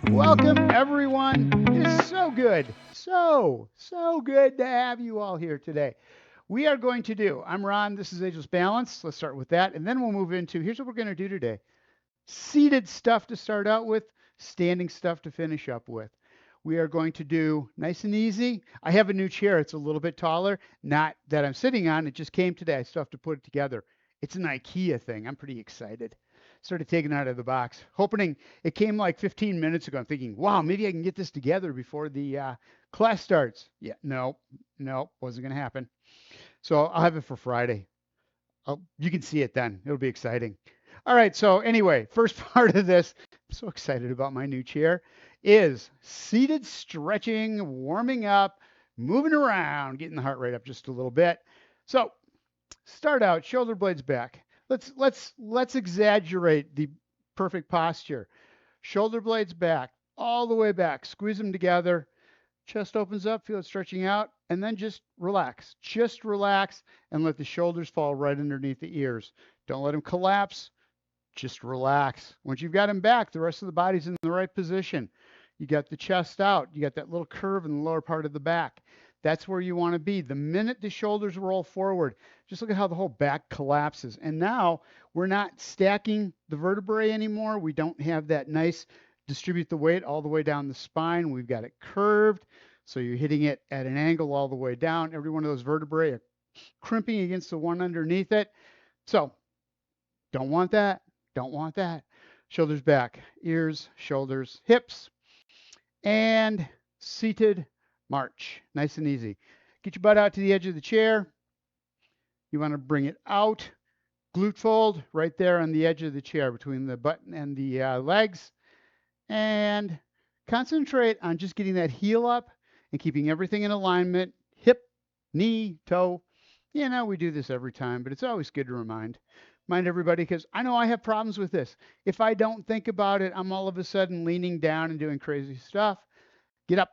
Welcome everyone. It is so good, so good to have you all here today. We are going to do, I'm Ron, this is Ageless Balance. Let's start with that. And then we'll move into, here's what we're going to do today. Seated stuff to start out with, standing stuff to finish up with. We are going to do nice and easy. I have a new chair. It's a little bit taller. Not that I'm sitting on. It just came today. I still have to put it together. It's an IKEA thing. I'm pretty excited. Started taking it out of the box, hoping it came like 15 minutes ago. I'm thinking, wow, maybe I can get this together before the class starts. Yeah, no, wasn't going to happen. So I'll have it for Friday. You can see it then. It'll be exciting. All right. So anyway, first part of this, I'm so excited about my new chair, is seated stretching, warming up, moving around, getting the heart rate up just a little bit. So start out, shoulder blades back. Let's exaggerate the perfect posture. Shoulder blades back, all the way back. Squeeze them together. Chest opens up, feel it stretching out, and then just relax. Just relax and let the shoulders fall right underneath the ears. Don't let them collapse. Just relax. Once you've got them back, the rest of the body's in the right position. You got the chest out. You got that little curve in the lower part of the back. That's where you want to be. The minute the shoulders roll forward, just look at how the whole back collapses. And now we're not stacking the vertebrae anymore. We don't have that nice distribute the weight all the way down the spine. We've got it curved. So you're hitting it at an angle all the way down. Every one of those vertebrae are crimping against the one underneath it. So don't want that. Don't want that. Shoulders back, ears, shoulders, hips, and seated march. Nice and easy. Get your butt out to the edge of the chair. You want to bring it out. Glute fold right there on the edge of the chair between the butt and the legs. And concentrate on just getting that heel up and keeping everything in alignment. Hip, knee, toe. You know, we do this every time, but it's always good to remind everybody, because I know I have problems with this. If I don't think about it, I'm all of a sudden leaning down and doing crazy stuff. Get up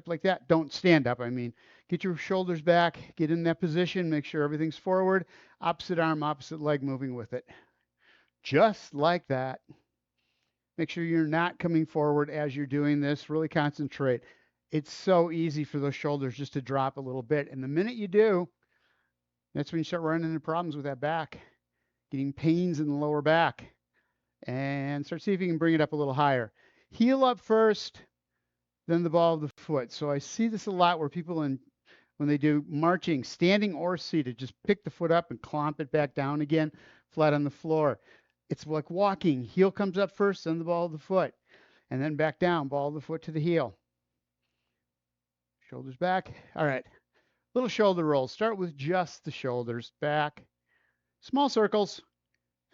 like that. Don't stand up. I mean, get your shoulders back, get in that position, make sure everything's forward, opposite arm, opposite leg moving with it. Just like that. Make sure you're not coming forward as you're doing this. Really concentrate. It's so easy for those shoulders just to drop a little bit. And the minute you do, that's when you start running into problems with that back, getting pains in the lower back. And start see if you can bring it up a little higher. Heel up first, then the ball of the foot. So I see this a lot where people, when they do marching, standing or seated, just pick the foot up and clomp it back down again, flat on the floor. It's like walking. Heel comes up first, then the ball of the foot, and then back down, ball of the foot to the heel. Shoulders back. All right. Little shoulder rolls. Start with just the shoulders back. Small circles.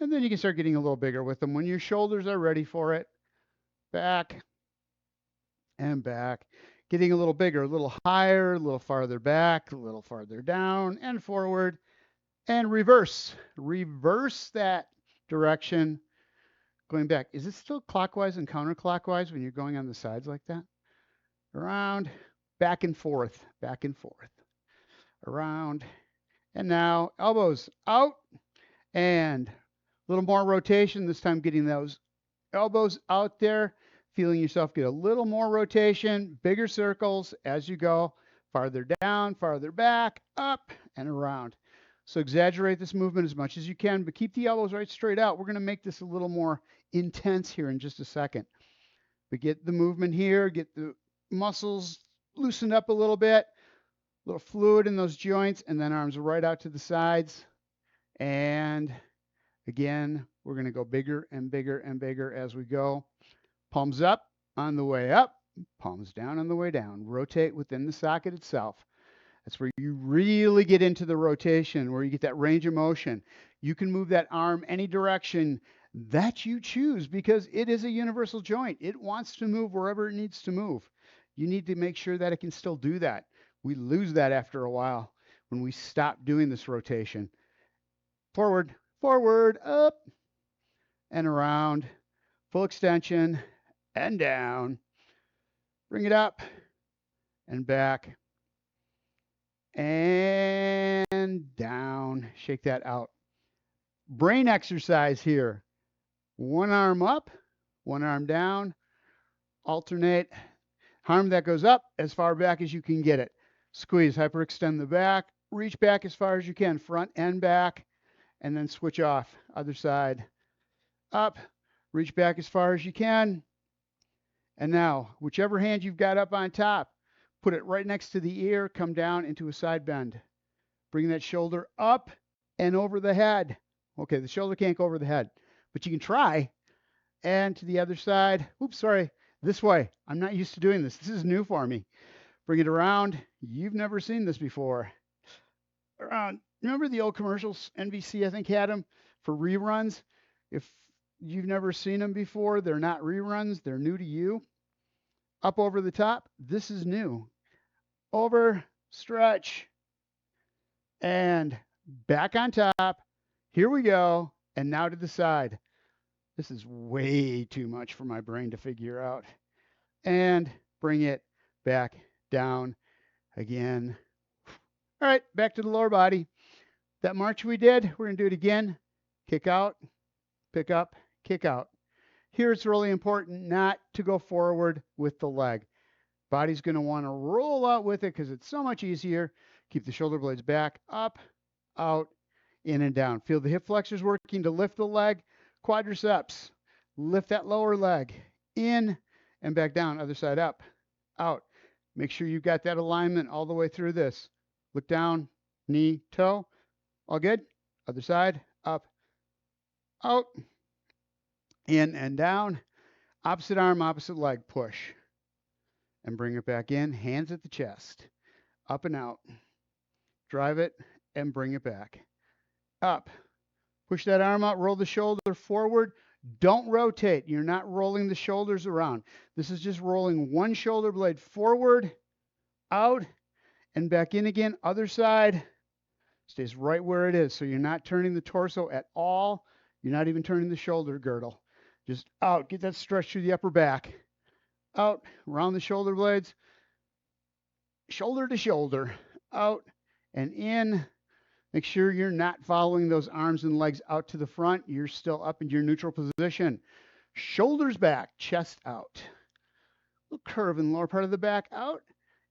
And then you can start getting a little bigger with them when your shoulders are ready for it. Back and back. Getting a little bigger, a little higher, a little farther back, a little farther down and forward. And reverse. Reverse that direction. Going back. Is it still clockwise and counterclockwise when you're going on the sides like that? Around, back and forth, around. And now elbows out and a little more rotation, this time getting those elbows out there, feeling yourself get a little more rotation, bigger circles as you go, farther down, farther back, up, and around. So exaggerate this movement as much as you can, but keep the elbows right straight out. We're going to make this a little more intense here in just a second. But get the movement here, get the muscles loosened up a little bit, a little fluid in those joints, and then arms right out to the sides. And again, we're going to go bigger and bigger and bigger as we go. Palms up on the way up, palms down on the way down. Rotate within the socket itself. That's where you really get into the rotation, where you get that range of motion. You can move that arm any direction that you choose because it is a universal joint. It wants to move wherever it needs to move. You need to make sure that it can still do that. We lose that after a while when we stop doing this rotation. Forward, forward, up, and around. Full extension, and down. Bring it up, and back, and down. Shake that out. brain exercise here. One arm up, one arm down, alternate. Arm that goes up as far back as you can get it. Squeeze, hyperextend the back, reach back as far as you can, front and back, and then switch off. Other side. Up, reach back as far as you can. And now, whichever hand you've got up on top, put it right next to the ear, come down into a side bend. Bring that shoulder up and over the head. Okay, the shoulder can't go over the head, but you can try. And to the other side. Oops, sorry. This way. I'm not used to doing this. This is new for me. Bring it around. You've never seen this before. Around. Remember the old commercials? NBC, I think, had them for reruns. If you've never seen them before, they're not reruns. They're new to you. Up over the top. This is new. Over, stretch, and back on top. Here we go. And now to the side. This is way too much for my brain to figure out. And bring it back down again. All right, back to the lower body. That march we did, we're going to do it again. Kick out, pick up, kick out. Here it's really important not to go forward with the leg. Body's going to want to roll out with it because it's so much easier. Keep the shoulder blades back, up, out, in and down. Feel the hip flexors working to lift the leg. Quadriceps, lift that lower leg, in and back down, other side up, out. Make sure you've got that alignment all the way through this. Look down, knee, toe, all good. Other side, up, out, in and down. Opposite arm, opposite leg, push. And bring it back in, hands at the chest, up and out. Drive it and bring it back, up. Push that arm out, roll the shoulder forward. Don't rotate. You're not rolling the shoulders around. This is just rolling one shoulder blade forward, out, and back in again. Other side stays right where it is. So you're not turning the torso at all. You're not even turning the shoulder girdle. Just out. Get that stretch through the upper back. Out, around the shoulder blades. Shoulder to shoulder. Out and in. Make sure you're not following those arms and legs out to the front. You're still up in your neutral position. Shoulders back, chest out. Little curve in the lower part of the back, out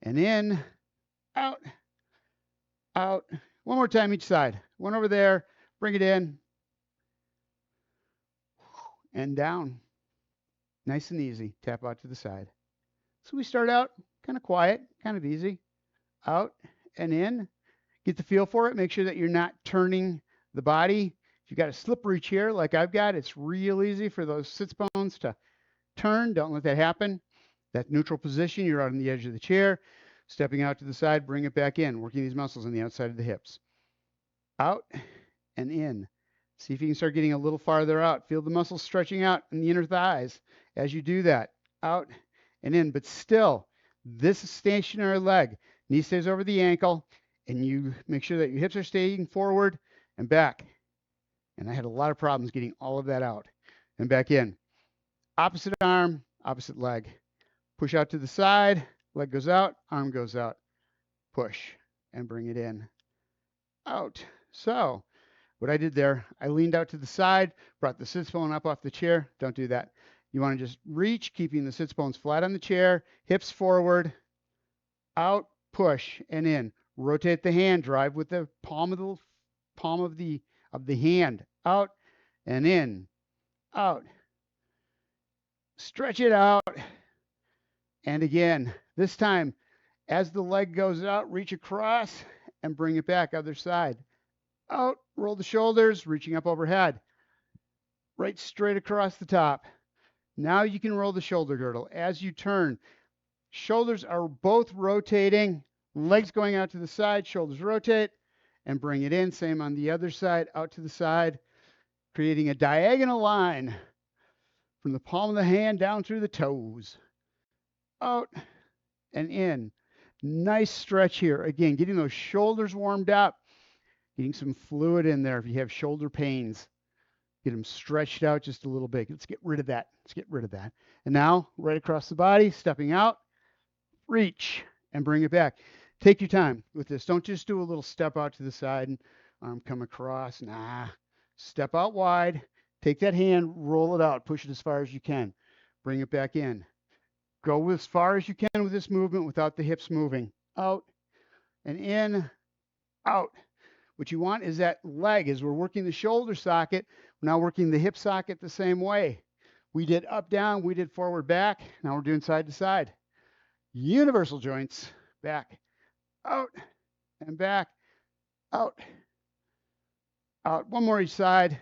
and in, out, out. One more time each side. One over there, bring it in, and down. Nice and easy. Tap out to the side. So we start out kind of quiet, kind of easy. Out and in. Get the feel for it. Make sure that you're not turning the body. If you've got a slippery chair like I've got, it's real easy for those sits bones to turn. Don't let that happen. That neutral position, you're out on the edge of the chair. Stepping out to the side, bring it back in. Working these muscles on the outside of the hips. Out and in. See if you can start getting a little farther out. Feel the muscles stretching out in the inner thighs as you do that. Out and in. But still, this is stationary leg. Knee stays over the ankle. And you make sure that your hips are staying forward and back. And I had a lot of problems getting all of that out and back in. Opposite arm, opposite leg. Push out to the side, leg goes out, arm goes out. Push and bring it in. Out. So what I did there, I leaned out to the side, brought the sits bone up off the chair. Don't do that. You want to just reach, keeping the sits bones flat on the chair, hips forward, out, push, and in. Rotate the hand, drive with the palm of the hand, out and in, out. Stretch it out. And again, this time, as the leg goes out, reach across and bring it back, other side. Out, roll the shoulders, reaching up overhead. Right straight across the top. Now you can roll the shoulder girdle. As you turn, shoulders are both rotating. Legs going out to the side, shoulders rotate, and bring it in. Same on the other side, out to the side, creating a diagonal line from the palm of the hand down through the toes. Out and in. Nice stretch here. Again, getting those shoulders warmed up, getting some fluid in there if you have shoulder pains. Get them stretched out just a little bit. Let's get rid of that. Let's get rid of that. And now, right across the body, stepping out, reach, and bring it back. Take your time with this. Don't just do a little step out to the side and arm come across. Nah, Step out wide. Take that hand, roll it out, push it as far as you can. Bring it back in. Go as far as you can with this movement without the hips moving. Out and in, out. What you want is that leg, as we're working the shoulder socket, we're now working the hip socket the same way. We did up, down, we did forward, back. Now we're doing side to side. Universal joints, back, out, and back, out, out. One more each side.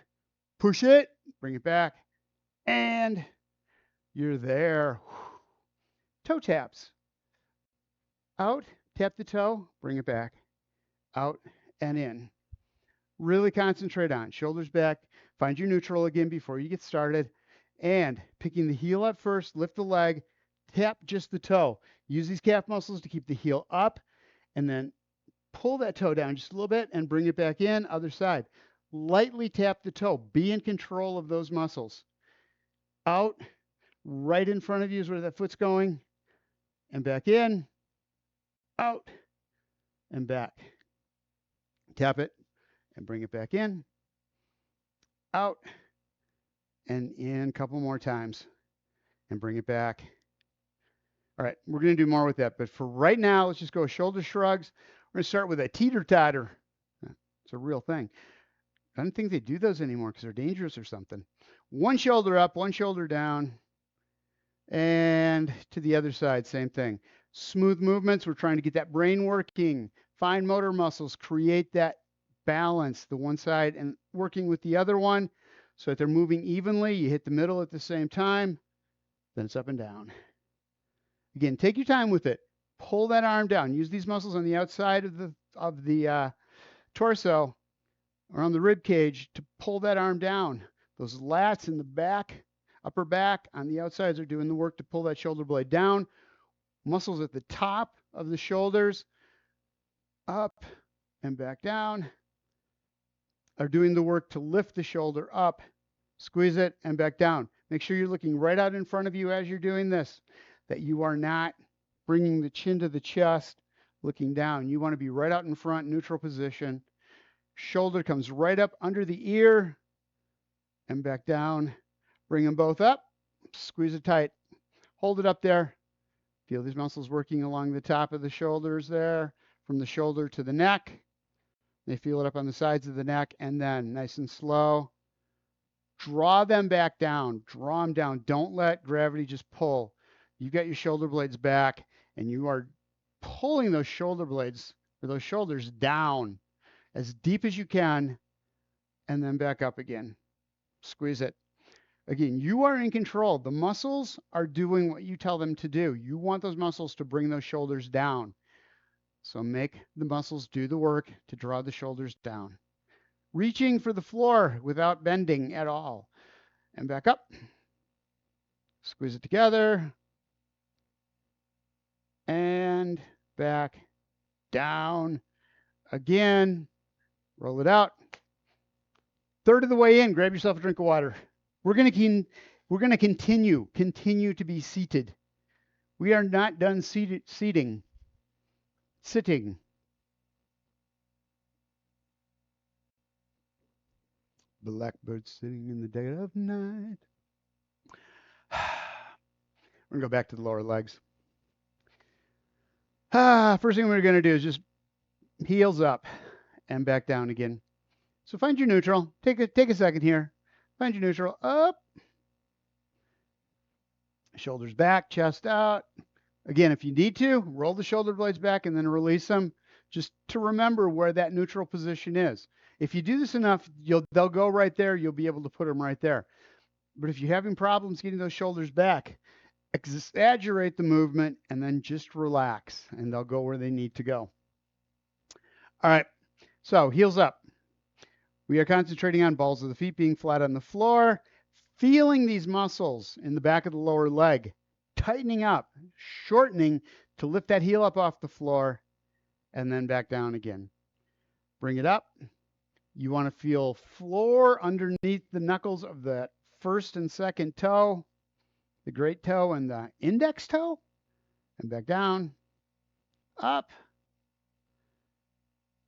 Push it, bring it back, and you're there. Toe taps. Out, tap the toe, bring it back, out and in. Really concentrate on shoulders back. Find your neutral again before you get started. And picking the heel up first, lift the leg, tap just the toe. Use these calf muscles to keep the heel up, and then pull that toe down just a little bit and bring it back in, other side. Lightly tap the toe. Be in control of those muscles. Out, right in front of you is where that foot's going, and back in, out, and back. Tap it and bring it back in, out, and in a couple more times, and bring it back. All right, we're going to do more with that, but for right now, let's just go shoulder shrugs. We're going to start with a teeter-totter. It's a real thing. I don't think they do those anymore because they're dangerous or something. One shoulder up, one shoulder down, and to the other side, same thing. Smooth movements. We're trying to get that brain working. Fine motor muscles. Create that balance, the one side and working with the other one so that they're moving evenly. You hit the middle at the same time. Then it's up and down. Again, take your time with it. Pull that arm down. Use these muscles on the outside of the torso, around the rib cage, to pull that arm down. Those lats in the back, upper back on the outsides are doing the work to pull that shoulder blade down. Muscles at the top of the shoulders, up and back down, are doing the work to lift the shoulder up, squeeze it, and back down. Make sure you're looking right out in front of you as you're doing this, that you are not bringing the chin to the chest, looking down. You want to be right out in front, neutral position. Shoulder comes right up under the ear and back down. Bring them both up, squeeze it tight. Hold it up there. Feel these muscles working along the top of the shoulders there, from the shoulder to the neck. They feel it up on the sides of the neck, and then nice and slow, draw them back down. Draw them down. Don't let gravity just pull. You've got your shoulder blades back, and you are pulling those shoulder blades, or those shoulders, down as deep as you can, and then back up again. Squeeze it. Again, you are in control. The muscles are doing what you tell them to do. You want those muscles to bring those shoulders down. So make the muscles do the work to draw the shoulders down. Reaching for the floor without bending at all. And back up. Squeeze it together. And back down again. Roll it out. Third of the way in, grab yourself a drink of water. We're going to continue to be seated. We are not done sitting. Blackbird sitting in the dead of night. We're going to go back to the lower legs. First thing we're going to do is just heels up and back down again. So find your neutral. Take a second here. Find your neutral. Up. Shoulders back, chest out. Again, if you need to, roll the shoulder blades back and then release them, just to remember where that neutral position is. If you do this enough, they'll go right there. You'll be able to put them right there. But if you're having problems getting those shoulders back, exaggerate the movement and then just relax, and they'll go where they need to go. All right, so heels up. We are concentrating on balls of the feet being flat on the floor, feeling these muscles in the back of the lower leg, tightening up, shortening to lift that heel up off the floor, and then back down again. Bring it up. You want to feel floor underneath the knuckles of that first and second toe, the great toe and the index toe, and back down, up.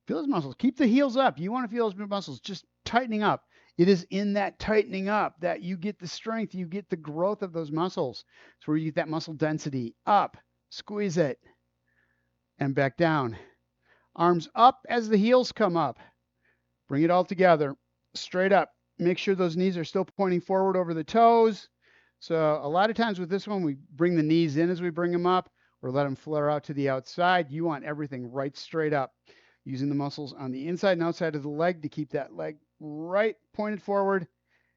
Feel those muscles. Keep the heels up. You want to feel those muscles just tightening up. It is in that tightening up that you get the strength, you get the growth of those muscles. It's where you get that muscle density. Up, squeeze it, and back down. Arms up as the heels come up. Bring it all together, straight up. Make sure those knees are still pointing forward over the toes. So a lot of times with this one, we bring the knees in as we bring them up or let them flare out to the outside. You want everything right straight up, using the muscles on the inside and outside of the leg to keep that leg right pointed forward,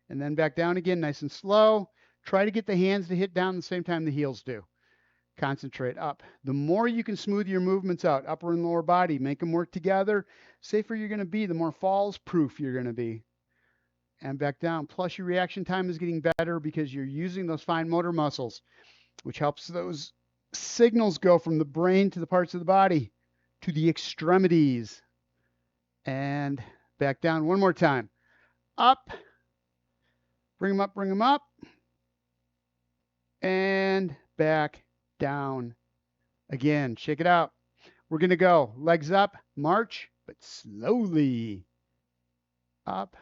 and then back down again, nice and slow. Try to get the hands to hit down the same time the heels do. Concentrate up. The more you can smooth your movements out, upper and lower body, make them work together, safer you're going to be, the more falls proof you're going to be. And back down. Plus your reaction time is getting better because you're using those fine motor muscles, which helps those signals go from the brain to the parts of the body to the extremities. And back down one more time. Up. Bring them up, bring them up. And back down. Again, shake it out. We're going to go legs up, march, but slowly. Up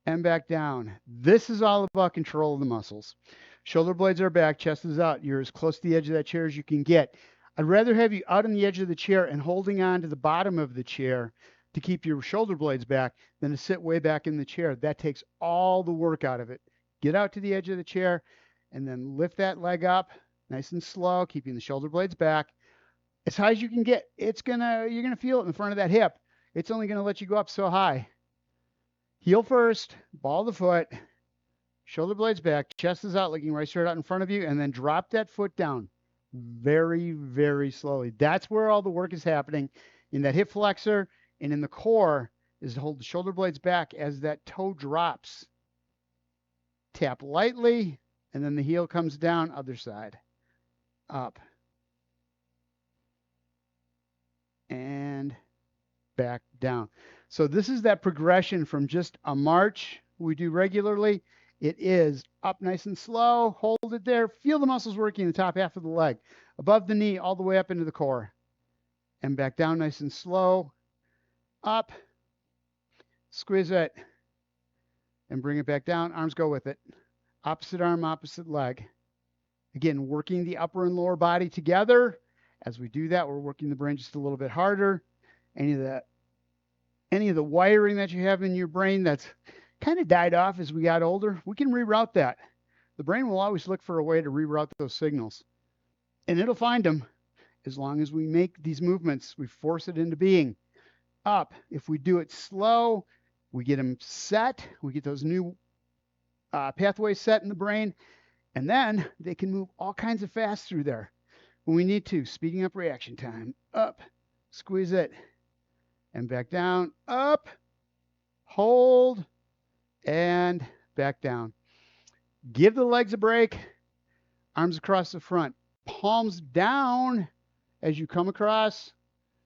and back down. This is all about control of the muscles. Shoulder blades are back, chest is out. You're as close to the edge of that chair as you can get. I'd rather have you out on the edge of the chair and holding on to the bottom of the chair to keep your shoulder blades back than to sit way back in the chair. That takes all the work out of it. Get out to the edge of the chair and then lift that leg up nice and slow, keeping the shoulder blades back as high as you can get. You're gonna feel it in front of that hip. It's only gonna let you go up so high. Heel first, ball the foot, shoulder blades back, chest is out, looking right straight out in front of you, and then drop that foot down very, very slowly. That's where all the work is happening in that hip flexor and in the core, is to hold the shoulder blades back as that toe drops. Tap lightly, and then the heel comes down, other side. Up. And back down. So this is that progression from just a march we do regularly. It is up nice and slow. Hold it there. Feel the muscles working in the top half of the leg, above the knee, all the way up into the core. And back down nice and slow. Up. Squeeze it. And bring it back down. Arms go with it. Opposite arm, opposite leg. Again, working the upper and lower body together. As we do that, we're working the brain just a little bit harder. Any of the wiring that you have in your brain that's kind of died off as we got older, we can reroute that. The brain will always look for a way to reroute those signals. And it'll find them as long as we make these movements, we force it into being. Up. If we do it slow, we get them set. We get those new pathways set in the brain. And then they can move all kinds of fast through there when we need to. Speeding up reaction time. Up. Squeeze it. And back down. Up. Hold. And back down. Give the legs a break. Arms across the front. Palms down as you come across.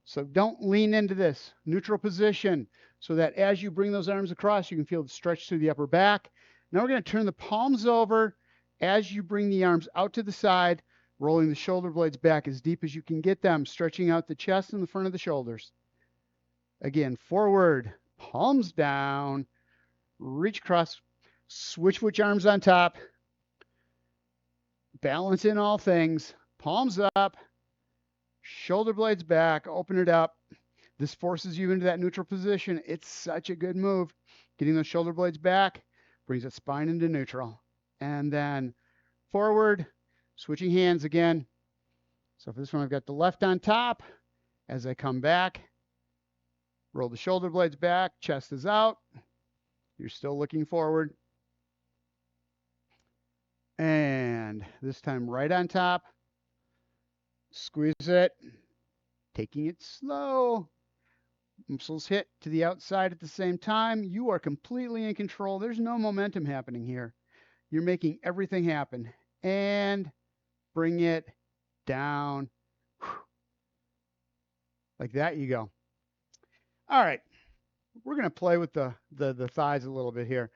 So don't lean into this. Neutral position so that as you bring those arms across, you can feel the stretch through the upper back. Now we're going to turn the palms over as you bring the arms out to the side, rolling the shoulder blades back as deep as you can get them, stretching out the chest and the front of the shoulders. Again, forward, palms down, reach across, switch which arms on top, balance in all things, palms up, shoulder blades back, open it up. This forces you into that neutral position. It's such a good move. Getting those shoulder blades back brings that spine into neutral. And then forward, switching hands again. So for this one, I've got the left on top. As I come back, roll the shoulder blades back, chest is out. You're still looking forward. And this time right on top. Squeeze it, taking it slow. Muscles hit to the outside at the same time. You are completely in control. There's no momentum happening here. You're making everything happen. And bring it down. Like that you go. All right. We're going to play with the thighs a little bit here.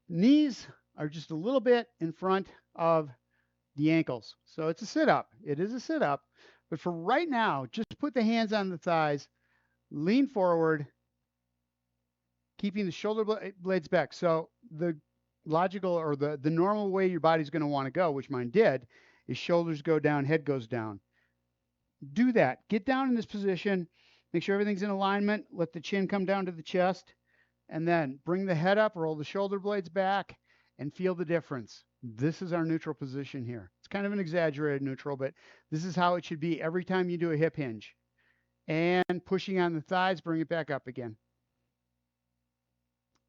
Knees are just a little bit in front of the ankles. So it's a sit-up. It is a sit-up. But for right now, just put the hands on the thighs, lean forward, keeping the shoulder blades back. So the logical or the normal way your body's going to want to go, which mine did, is shoulders go down, head goes down. Do that. Get down in this position. Make sure everything's in alignment. Let the chin come down to the chest. And then bring the head up, roll the shoulder blades back, and feel the difference. This is our neutral position here. It's kind of an exaggerated neutral, but this is how it should be every time you do a hip hinge. And pushing on the thighs, bring it back up again.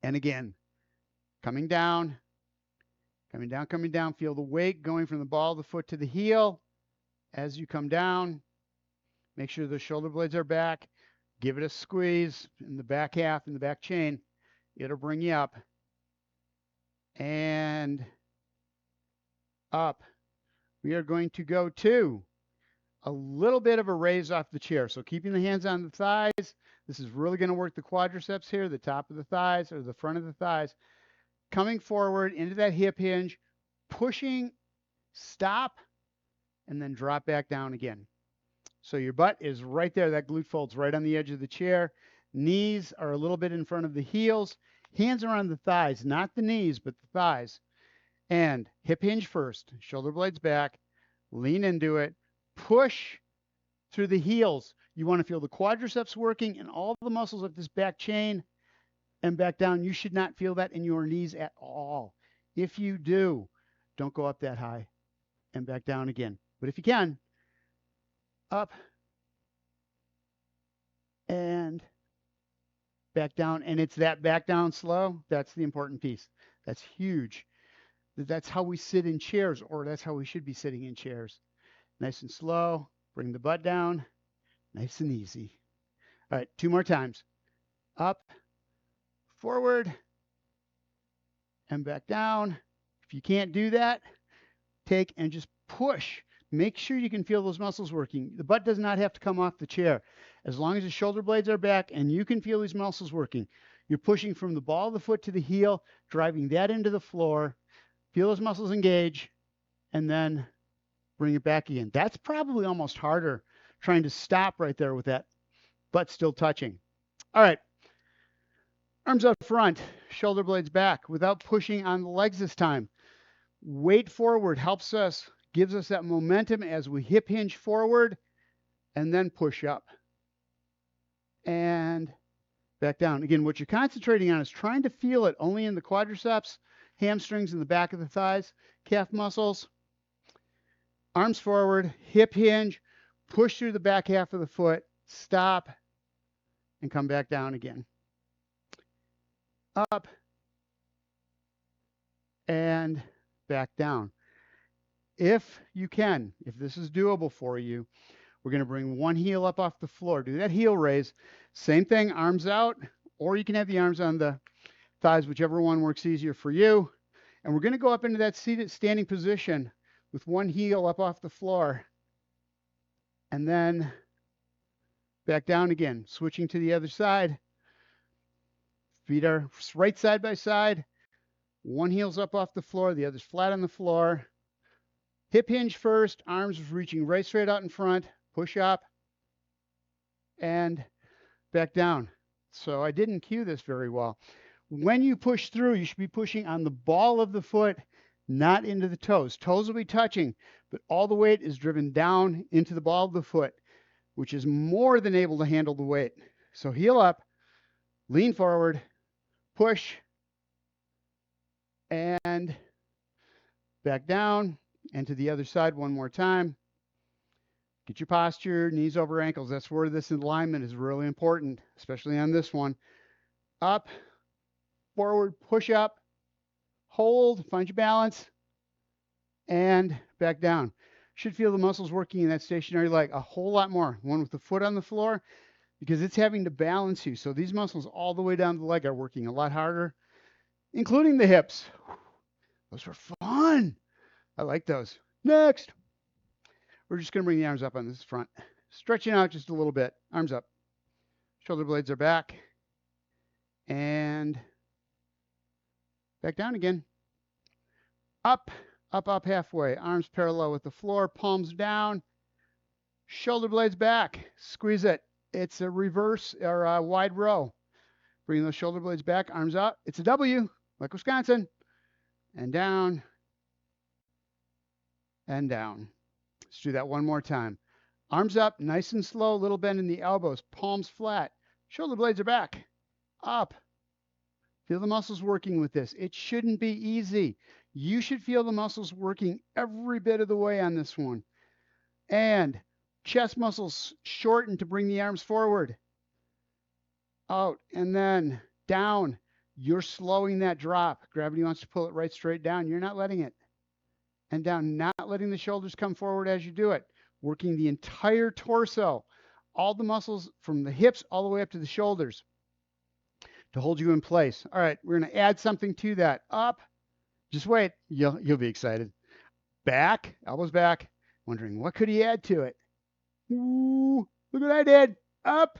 And again, coming down, coming down, coming down. Feel the weight going from the ball of the foot to the heel as you come down. Make sure the shoulder blades are back. Give it a squeeze in the back half, in the back chain. It'll bring you up. And up. We are going to go to a little bit of a raise off the chair. So keeping the hands on the thighs. This is really going to work the quadriceps here, the top of the thighs or the front of the thighs. Coming forward into that hip hinge, pushing, stop, and then drop back down again. So your butt is right there. That glute fold's right on the edge of the chair. Knees are a little bit in front of the heels. Hands are on the thighs, not the knees, but the thighs. And hip hinge first. Shoulder blades back. Lean into it. Push through the heels. You want to feel the quadriceps working and all the muscles of this back chain and back down. You should not feel that in your knees at all. If you do, don't go up that high and back down again. But if you can, up and back down. And it's that back down slow. That's the important piece. That's huge. That's how we sit in chairs, or that's how we should be sitting in chairs. Nice and slow. Bring the butt down. Nice and easy. All right, 2 more times. Up, forward, and back down. If you can't do that, take and just push. Make sure you can feel those muscles working. The butt does not have to come off the chair. As long as the shoulder blades are back and you can feel these muscles working, you're pushing from the ball of the foot to the heel, driving that into the floor. Feel those muscles engage, and then bring it back again. That's probably almost harder, trying to stop right there with that butt still touching. All right. Arms up front, shoulder blades back without pushing on the legs this time. Weight forward helps us, gives us that momentum as we hip hinge forward and then push up and back down. Again, what you're concentrating on is trying to feel it only in the quadriceps, hamstrings, and the back of the thighs, calf muscles. Arms forward, hip hinge, push through the back half of the foot, stop, and come back down again. Up and back down. If you can, if this is doable for you, we're going to bring one heel up off the floor. Do that heel raise. Same thing, arms out, or you can have the arms on the thighs, whichever one works easier for you. And we're going to go up into that seated standing position with one heel up off the floor. And then back down again, switching to the other side. Feet are right side by side. One heel's up off the floor, the other's flat on the floor. Hip hinge first, arms reaching right straight out in front. Push up and back down. So I didn't cue this very well. When you push through, you should be pushing on the ball of the foot, not into the toes. Toes will be touching, but all the weight is driven down into the ball of the foot, which is more than able to handle the weight. So heel up, lean forward, push, and back down, and to the other side one more time. Get your posture, knees over ankles. That's where this alignment is really important, especially on this one. Up, forward, push up, hold, find your balance, and back down. Should feel the muscles working in that stationary leg a whole lot more. One with the foot on the floor, because it's having to balance you. So these muscles all the way down the leg are working a lot harder, including the hips. Those were fun. I like those. Next. We're just going to bring the arms up on this front. Stretching out just a little bit. Arms up. Shoulder blades are back. And back down again. Up, up, up halfway. Arms parallel with the floor. Palms down. Shoulder blades back. Squeeze it. It's a reverse or a wide row. Bring those shoulder blades back, arms out. It's a W, like Wisconsin. And down, and down. Let's do that one more time. Arms up, nice and slow, little bend in the elbows, palms flat. Shoulder blades are back, up. Feel the muscles working with this. It shouldn't be easy. You should feel the muscles working every bit of the way on this one. And chest muscles shorten to bring the arms forward. Out and then down. You're slowing that drop. Gravity wants to pull it right straight down. You're not letting it. And down, not letting the shoulders come forward as you do it. Working the entire torso. All the muscles from the hips all the way up to the shoulders to hold you in place. All right, we're going to add something to that. Up. Just wait. You'll be excited. Back. Elbows back. Wondering, what could he add to it? Ooh, look what I did. Up.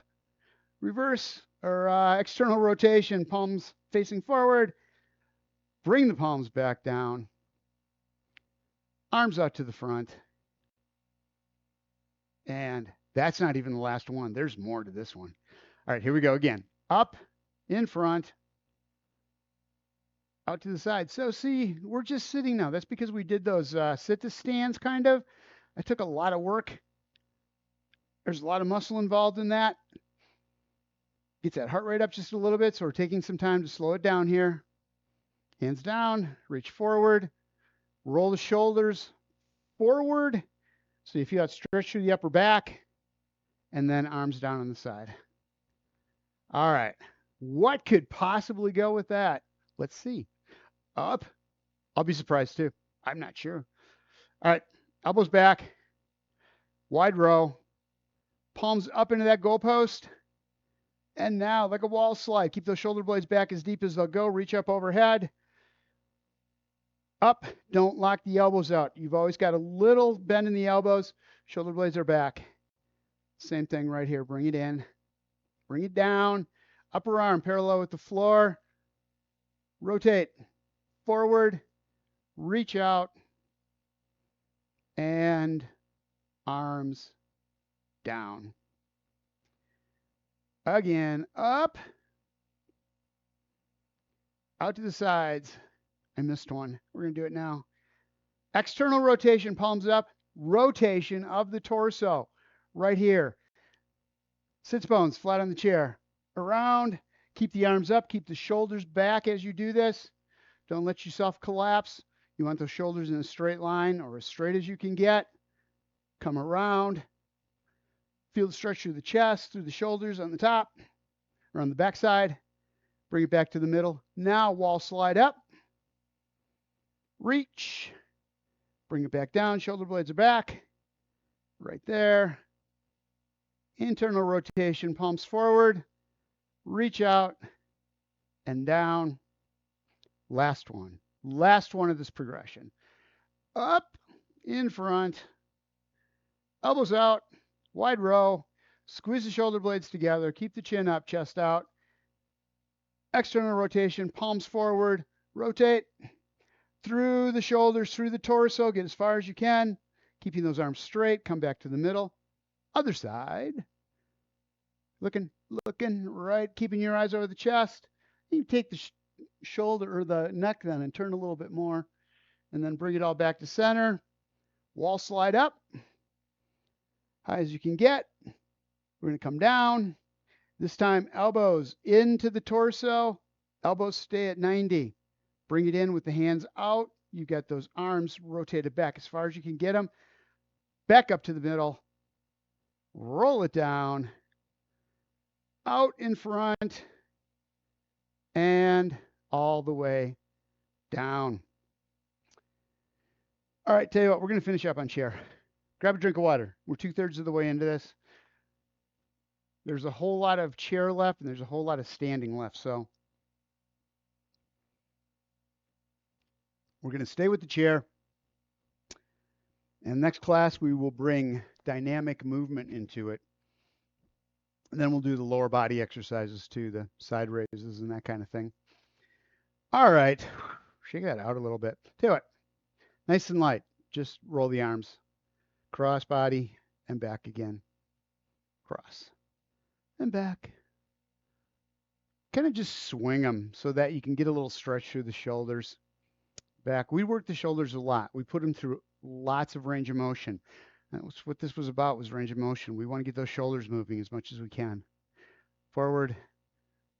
Reverse or external rotation. Palms facing forward. Bring the palms back down. Arms out to the front. And that's not even the last one. There's more to this one. All right, here we go again. Up, in front, out to the side. So see, we're just sitting now. That's because we did those sit-to stands kind of. I took a lot of work. There's a lot of muscle involved in that. Gets that heart rate up just a little bit. So we're taking some time to slow it down here. Hands down, reach forward, roll the shoulders forward. So you feel that stretch through the upper back, and then arms down on the side. All right. What could possibly go with that? Let's see. Up. I'll be surprised too. I'm not sure. All right. Elbows back. Wide row. Palms up into that goalpost. And now, like a wall slide, keep those shoulder blades back as deep as they'll go. Reach up overhead. Up. Don't lock the elbows out. You've always got a little bend in the elbows. Shoulder blades are back. Same thing right here. Bring it in. Bring it down. Upper arm parallel with the floor. Rotate forward. Reach out. And arms down. Again. Up. Out to the sides. I missed one. We're going to do it now. External rotation, palms up. Rotation of the torso. Right here. Sits bones flat on the chair. Around. Keep the arms up. Keep the shoulders back as you do this. Don't let yourself collapse. You want those shoulders in a straight line or as straight as you can get. Come around. Feel the stretch through the chest, through the shoulders on the top or on the back side. Bring it back to the middle. Now wall slide up. Reach. Bring it back down. Shoulder blades are back. Right there. Internal rotation, palms forward. Reach out and down. Last one. Last one of this progression. Up, in front. Elbows out. Wide row. Squeeze the shoulder blades together. Keep the chin up, chest out. External rotation, palms forward. Rotate. Through the shoulders, through the torso, get as far as you can, keeping those arms straight, come back to the middle. Other side. Looking right, keeping your eyes over the chest. You take the shoulder or the neck then and turn a little bit more, and then bring it all back to center. Wall slide up, high as you can get. We're going to come down. This time, elbows into the torso. Elbows stay at 90. Bring it in with the hands out. You got those arms rotated back as far as you can get them. Back up to the middle. Roll it down. Out in front. And all the way down. All right, tell you what, we're going to finish up on chair. Grab a drink of water. We're 2/3 of the way into this. There's a whole lot of chair left, and there's a whole lot of standing left. So we're going to stay with the chair. And next class, we will bring dynamic movement into it. And then we'll do the lower body exercises too, the side raises and that kind of thing. All right. Shake that out a little bit. Tell you what, nice and light. Just roll the arms. Cross body and back again. Cross and back. kind of just swing them so that you can get a little stretch through the shoulders. Back. We work the shoulders a lot. We put them through lots of range of motion. That's what this was about, was range of motion. We want to get those shoulders moving as much as we can. Forward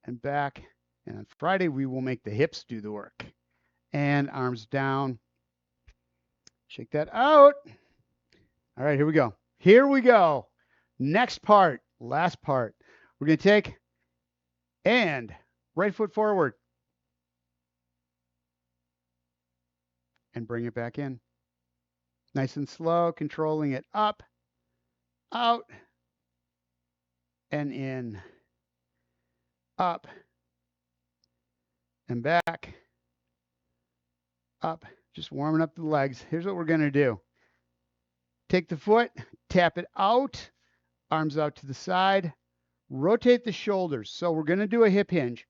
and back. And on Friday, we will make the hips do the work. And arms down. Shake that out. All right, here we go. Here we go. Next part, last part. We're going to take and right foot forward. And bring it back in. Nice and slow, controlling it up, out, and in. Up, and back, up. Just warming up the legs. Here's what we're going to do. Take the foot, tap it out, arms out to the side, rotate the shoulders. So we're going to do a hip hinge,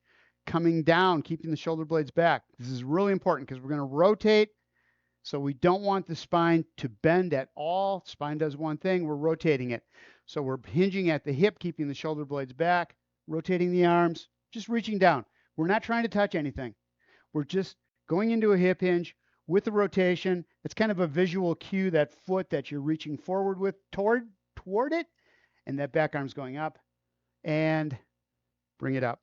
coming down, keeping the shoulder blades back. This is really important because we're going to rotate. So we don't want the spine to bend at all. Spine does one thing, we're rotating it. So we're hinging at the hip, keeping the shoulder blades back, rotating the arms, just reaching down. We're not trying to touch anything. We're just going into a hip hinge with the rotation. It's kind of a visual cue, that foot that you're reaching forward with toward it, and that back arm's going up, and bring it up.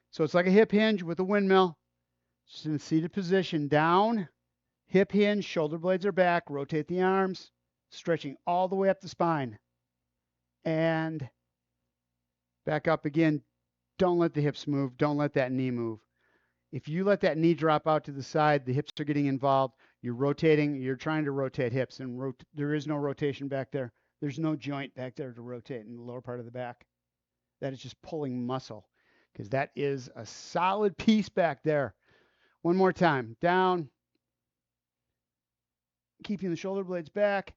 So it's like a hip hinge with a windmill. Just in a seated position, down, hip hinge, shoulder blades are back, rotate the arms, stretching all the way up the spine. And back up again. Don't let the hips move. Don't let that knee move. If you let that knee drop out to the side, the hips are getting involved. You're rotating. You're trying to rotate hips, and there is no rotation back there. There's no joint back there to rotate in the lower part of the back. That is just pulling muscle, because that is a solid piece back there. One more time. Down. Keeping the shoulder blades back,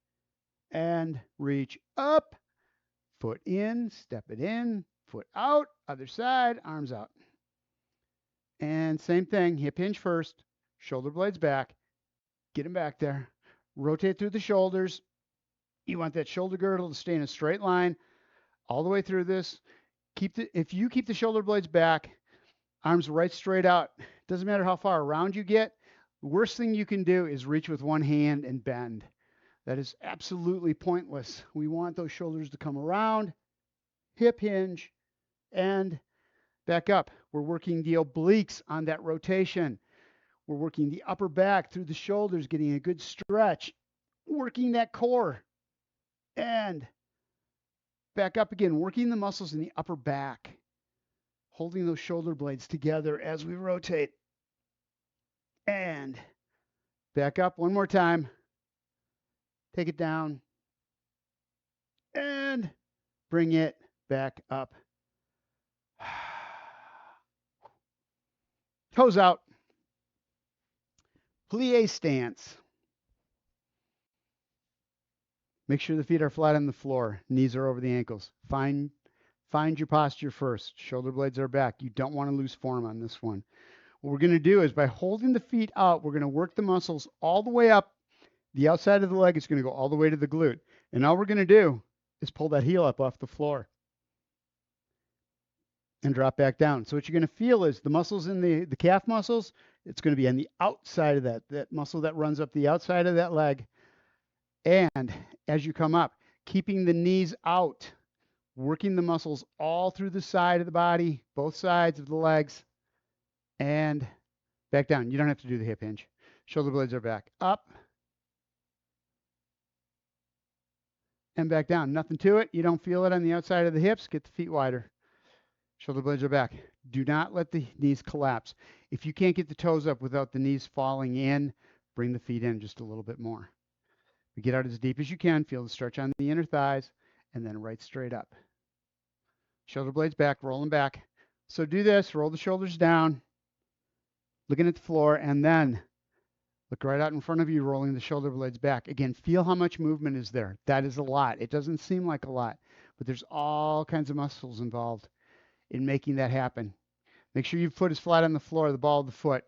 and reach up. Foot in, step it in, foot out, other side, arms out. And same thing, hip hinge first, shoulder blades back, get them back there, rotate through the shoulders. You want that shoulder girdle to stay in a straight line all the way through this. If you keep the shoulder blades back, arms right straight out, doesn't matter how far around you get, the worst thing you can do is reach with one hand and bend. That is absolutely pointless. We want those shoulders to come around, hip hinge, and back up. We're working the obliques on that rotation. We're working the upper back through the shoulders, getting a good stretch, working that core, and back up again, working the muscles in the upper back, holding those shoulder blades together as we rotate, and back up one more time. Take it down and bring it back up. Toes out. Plie stance. Make sure the feet are flat on the floor. Knees are over the ankles. Find your posture first. Shoulder blades are back. You don't want to lose form on this one. What we're going to do is, by holding the feet out, we're going to work the muscles all the way up. The outside of the leg is going to go all the way to the glute. And all we're going to do is pull that heel up off the floor and drop back down. So what you're going to feel is the muscles in the calf muscles, it's going to be on the outside of that muscle that runs up the outside of that leg. And as you come up, keeping the knees out, working the muscles all through the side of the body, both sides of the legs, and back down. You don't have to do the hip hinge. Shoulder blades are back. Up. And back down. Nothing to it. You don't feel it on the outside of the hips. Get the feet wider. Shoulder blades are back. Do not let the knees collapse. If you can't get the toes up without the knees falling in, bring the feet in just a little bit more. But get out as deep as you can. Feel the stretch on the inner thighs, and then right straight up. Shoulder blades back, roll them back. So do this. Roll the shoulders down, looking at the floor, and then look right out in front of you, rolling the shoulder blades back. Again, feel how much movement is there. That is a lot. It doesn't seem like a lot, but there's all kinds of muscles involved in making that happen. Make sure your foot is flat on the floor, the ball of the foot.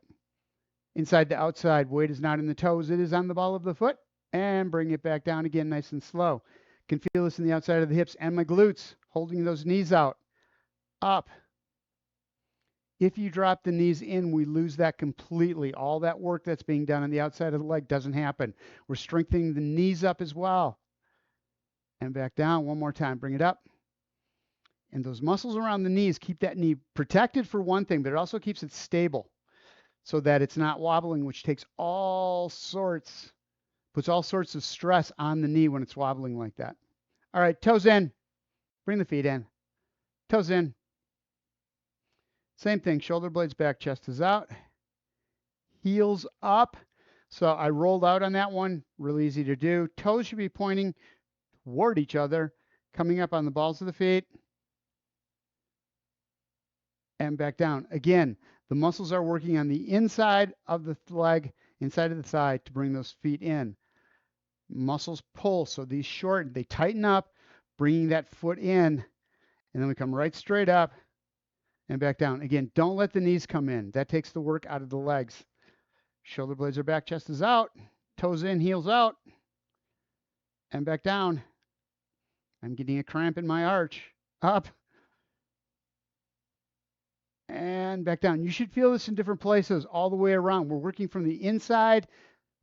Inside to outside, weight is not in the toes, it is on the ball of the foot. And bring it back down again, nice and slow. Can feel this in the outside of the hips and my glutes, holding those knees out. Up. If you drop the knees in, we lose that completely. All that work that's being done on the outside of the leg doesn't happen. We're strengthening the knees up as well. And back down one more time. Bring it up. And those muscles around the knees keep that knee protected for one thing, but it also keeps it stable so that it's not wobbling, which takes puts all sorts of stress on the knee when it's wobbling like that. All right, toes in. Bring the feet in. Toes in. Same thing, shoulder blades back, chest is out. Heels up. So I rolled out on that one, really easy to do. Toes should be pointing toward each other, coming up on the balls of the feet. And back down. Again, the muscles are working on the inside of the leg, inside of the thigh to bring those feet in. Muscles pull, so these shorten, they tighten up, bringing that foot in, and then we come right straight up and back down. Again, don't let the knees come in. That takes the work out of the legs. Shoulder blades are back, chest is out, toes in, heels out, and back down. I'm getting a cramp in my arch. Up. And back down. You should feel this in different places all the way around. We're working from the inside.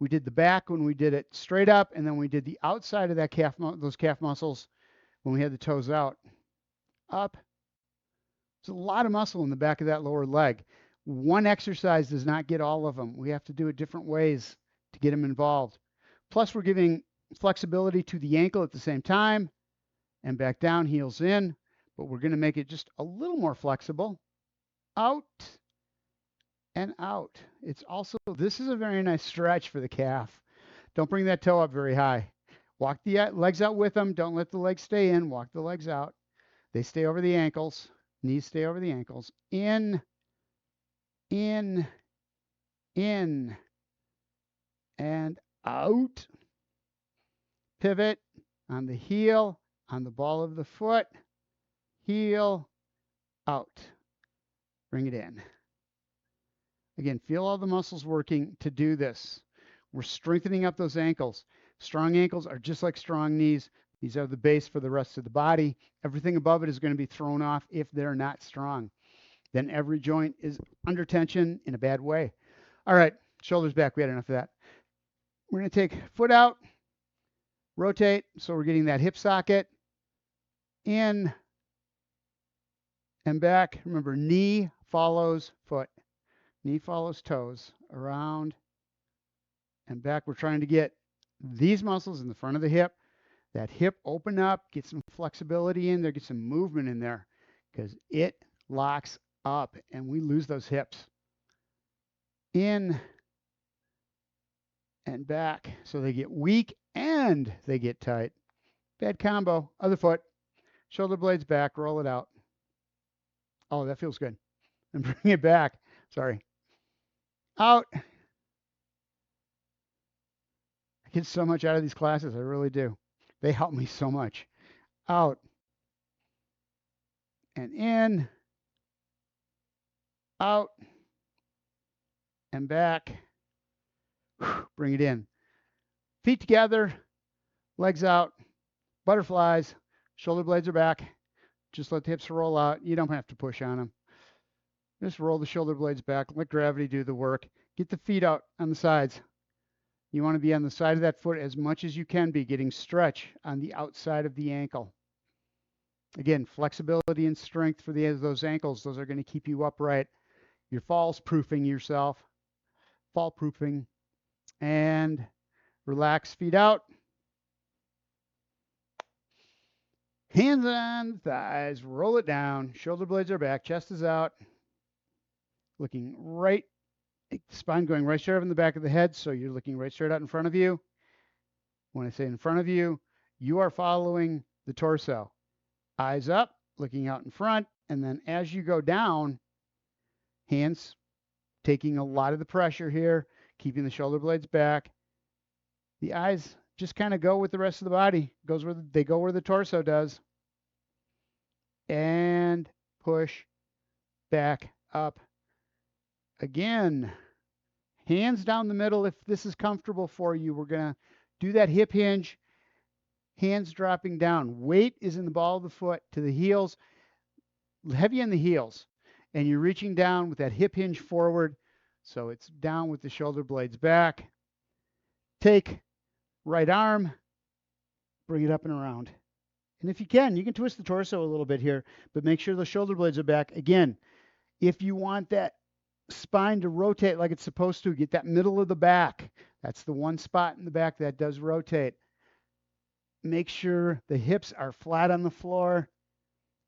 We did the back when we did it straight up, and then we did the outside of that those calf muscles when we had the toes out. Up. There's a lot of muscle in the back of that lower leg. One exercise does not get all of them. We have to do it different ways to get them involved. Plus, we're giving flexibility to the ankle at the same time. And back down, heels in. But we're going to make it just a little more flexible. Out and out. It's also, this is a very nice stretch for the calf. Don't bring that toe up very high. Walk the legs out with them. Don't let the legs stay in. Walk the legs out. They stay over the ankles. Knees stay over the ankles. In, in, in, and out. Pivot on the heel, on the ball of the foot. Heel, out. Bring it in. Again, feel all the muscles working to do this. We're strengthening up those ankles. Strong ankles are just like strong knees. These are the base for the rest of the body. Everything above it is going to be thrown off if they're not strong. Then every joint is under tension in a bad way. All right, shoulders back. We had enough of that. We're going to take foot out, rotate. So we're getting that hip socket in and back. Remember, knee follows foot. Knee follows toes, around and back. We're trying to get these muscles in the front of the hip. That hip open up, get some flexibility in there, get some movement in there, because it locks up and we lose those hips. In and back. So they get weak and they get tight. Bad combo. Other foot. Shoulder blades back, roll it out. Oh, that feels good. And bring it back. Sorry. Out. I get so much out of these classes. I really do. They help me so much. Out. And in. Out. And back. Bring it in. Feet together. Legs out. Butterflies. Shoulder blades are back. Just let the hips roll out. You don't have to push on them. Just roll the shoulder blades back. Let gravity do the work. Get the feet out on the sides. You want to be on the side of that foot as much as you can be, getting stretch on the outside of the ankle. Again, flexibility and strength for those ankles. Those are going to keep you upright. You're falls proofing yourself. Fall proofing. And relax, feet out. Hands on thighs, roll it down. Shoulder blades are back, chest is out. Looking right, spine going right straight up in the back of the head, so you're looking right straight out in front of you. When I say in front of you, you are following the torso. Eyes up, looking out in front, and then as you go down, hands taking a lot of the pressure here, keeping the shoulder blades back. The eyes just kind of go with the rest of the body. They go where the torso does. And push back up. Again, hands down the middle if this is comfortable for you. We're going to do that hip hinge, hands dropping down. Weight is in the ball of the foot to the heels, heavy on the heels. and you're reaching down with that hip hinge forward. So it's down with the shoulder blades back. Take right arm, bring it up and around. And if you can twist the torso a little bit here, but make sure the shoulder blades are back. Again, if you want that spine to rotate like it's supposed to, get that middle of the back. That's the one spot in the back that does rotate. Make sure the hips are flat on the floor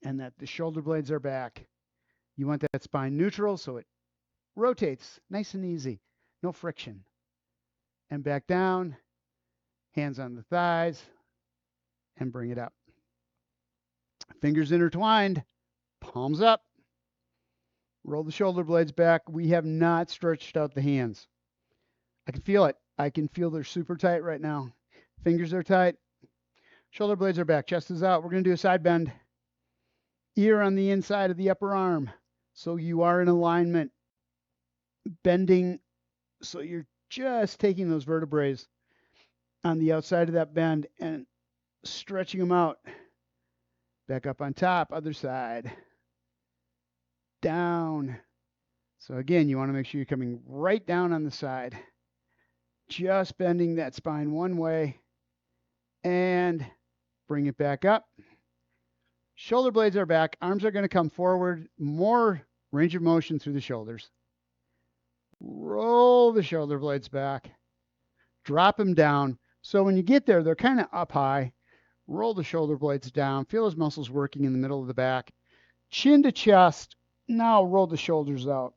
and that the shoulder blades are back. You want that spine neutral so it rotates nice and easy, no friction. And back down, hands on the thighs, and bring it up. Fingers intertwined, palms up. Roll the shoulder blades back. We have not stretched out the hands. I can feel it. I can feel they're super tight right now. Fingers are tight. Shoulder blades are back. Chest is out. We're going to do a side bend. Ear on the inside of the upper arm. So you are in alignment. Bending. So you're just taking those vertebrae on the outside of that bend and stretching them out. Back up on top. Other side. Down. So again, you want to make sure you're coming right down on the side. Just bending that spine one way and bring it back up. Shoulder blades are back. Arms are going to come forward. More range of motion through the shoulders. Roll the shoulder blades back. Drop them down. So when you get there, they're kind of up high. Roll the shoulder blades down. Feel those muscles working in the middle of the back. Chin to chest. Now roll the shoulders out.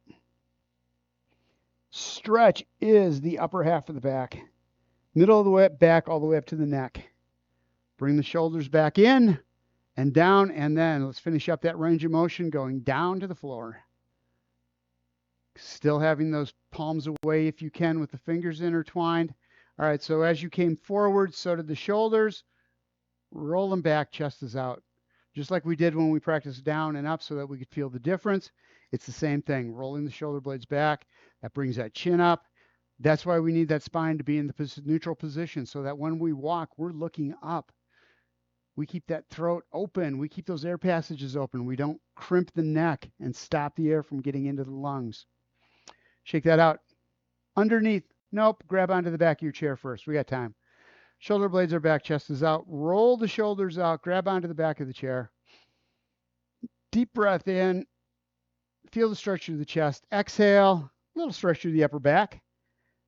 Stretch is the upper half of the back. Middle of the way back all the way up to the neck. Bring the shoulders back in and down, and then let's finish up that range of motion going down to the floor. Still having those palms away if you can with the fingers intertwined. All right, so as you came forward, so did the shoulders. Roll them back, chest is out. Just like we did when we practiced down and up so that we could feel the difference. It's the same thing, rolling the shoulder blades back. That brings that chin up. That's why we need that spine to be in the neutral position so that when we walk, we're looking up. We keep that throat open. We keep those air passages open. We don't crimp the neck and stop the air from getting into the lungs. Shake that out. Underneath. Nope. Grab onto the back of your chair first. We got time. Shoulder blades are back. Chest is out. Roll the shoulders out. Grab onto the back of the chair. Deep breath in. Feel the stretch through the chest. Exhale. A little stretch through the upper back.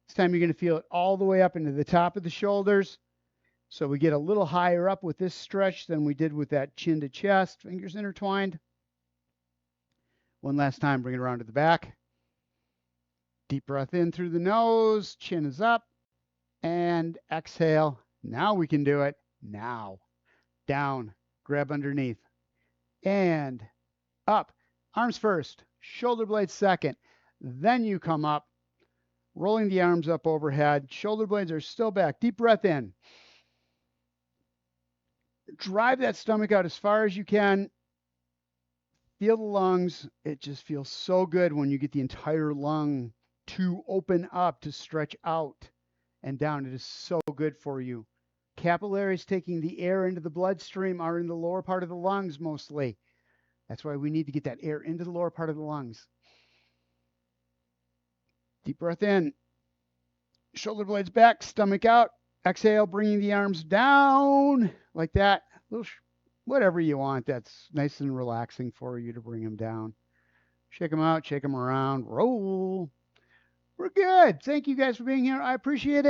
This time you're going to feel it all the way up into the top of the shoulders. So we get a little higher up with this stretch than we did with that chin to chest. Fingers intertwined. One last time. Bring it around to the back. Deep breath in through the nose. Chin is up. And exhale. Now we can do it. Now. Down. Grab underneath. And up. Arms first. Shoulder blades second. Then you come up. Rolling the arms up overhead. Shoulder blades are still back. Deep breath in. Drive that stomach out as far as you can. Feel the lungs. It just feels so good when you get the entire lung to open up, to stretch out and down. It is so good for you. Capillaries taking the air into the bloodstream are in the lower part of the lungs mostly. That's why we need to get that air into the lower part of the lungs. Deep breath in. Shoulder blades back, stomach out. Exhale, bringing the arms down like that. Whatever you want that's nice and relaxing for you to bring them down. Shake them out, shake them around, roll. We're good. Thank you guys for being here. I appreciate it.